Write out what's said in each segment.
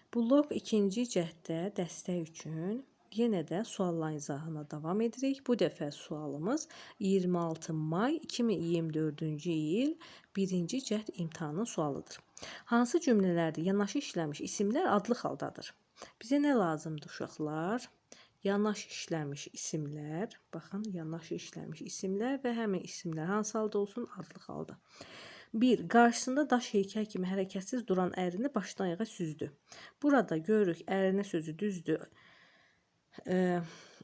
Blok 2-ci cəhddə dəstək üçün yenə də sualların izahına davam edirik. Bu dəfə sualımız 26 may 2024-cü il 1-ci cəhd imtahanının sualıdır. Hansı cümlələrdə yanaşı işlənmiş isimlər adlı haldadır? Bizə nə lazımdır uşaqlar? Yanaşı işlənmiş isimlər, baxın, yanaşı işlənmiş isimlər və həmin isimlər hansı halda olsun? Adlı halda. 1. Qarşısında daş heykəl kimi hərəkətsiz duran ərini başdan ayağa süzdü. Burada görürük ərinə sözü düzdür.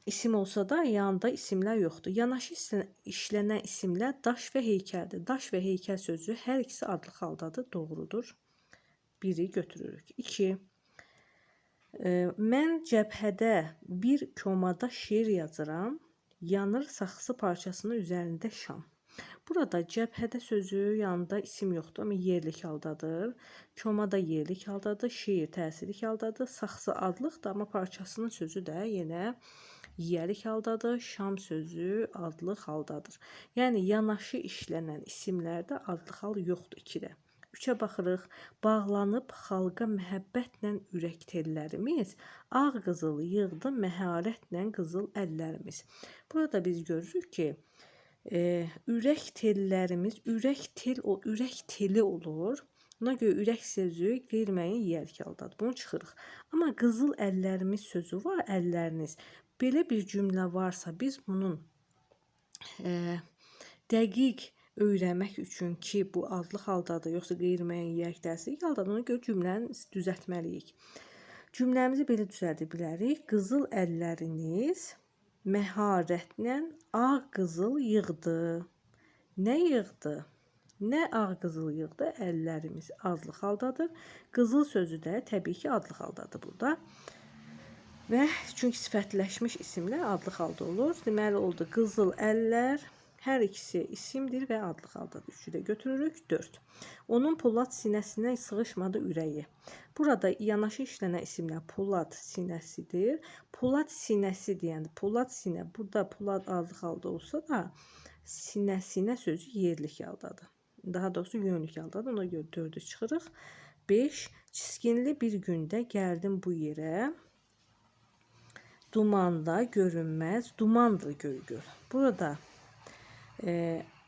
İsim olsa da yanında isimlər yoxdur. Yanaşı işlənən isimlər daş və heykəldir. Daş və heykəl sözü hər ikisi adlı haldadır. Doğrudur. 1-i götürürük. 2. Mən cəbhədə bir komada şeir yazıram. Yanır saxsı parçasının üzərində şam. Burada cəbhədə sözü yanında isim yoxdur, amma yerlik haldadır. Komada yerlik haldadır, şeir təsirlik haldadır, saxsı adlıqdır, amma parçasının sözü də yenə yerlik haldadır, şam sözü adlı haldadır. Yəni yanaşı işlənən isimlərdə adlı hal yoxdur 2-də. 3-ə baxırıq. Bağlanıb xalqa məhəbbətlə ürək tellərimiz, ağ qızıl yığdı məharətlə qızıl əllərimiz. Burada biz görürük ki, ürək tellərimiz, ürək teli olur. Buna görə ürək sözü qeyri-müəyyən yerlik haldadır. Bunu çıxırıq. Amma qızıl əllərimiz sözü var, əlləriniz. Belə bir cümlə varsa biz bunun dəqiq öyrənmək üçün ki, bu adlı haldadır, yoxsa qeyri-müəyyən yerlik təsirlik haldadır, ona görə cümləni düzəltməliyik. Cümləmizi belə düzəldə bilərik. Qızıl əlləriniz məharətlə ağ qızıl yığdı. Nə yığdı? Nə ağ qızıl yığdı? Əllərimiz adlı haldadır. Qızıl sözü də təbii ki, adlı haldadır burada. Və çünki sifətləşmiş isimlər adlı halda olur. Deməli oldu qızıl əllər, hər ikisi isimdir və adlı haldadır. 3-ü də götürürük. 4. Onun polad sinəsinə sığışmadı ürəyi. Burada yanaşı işlənən isimlər polad sinəsidir. Polad sinəsi deyəndə, polad sinə, burada polad adlı halda olsa da, sinə sözü yerlik haldadır. Daha doğrusu yönlük haldadır. Ona görə 4-ü çıxırıq. 5. Çiskinli bir gündə gəldim bu yerə. Dumanda görünməz, dumandır göy-göl. Burada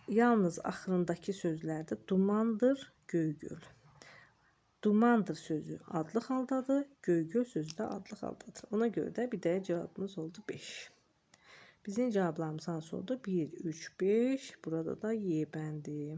yalnız axırındakı sözlərdə dumandır, göy-göl. Dumandır sözü adlı haldadır, göy-göl sözü də adlı haldadır. Ona görə də bir də cavabımız oldu 5. Bizim cavablarımız hansı oldu? 1, 3, 5. Burada da Y bəndi.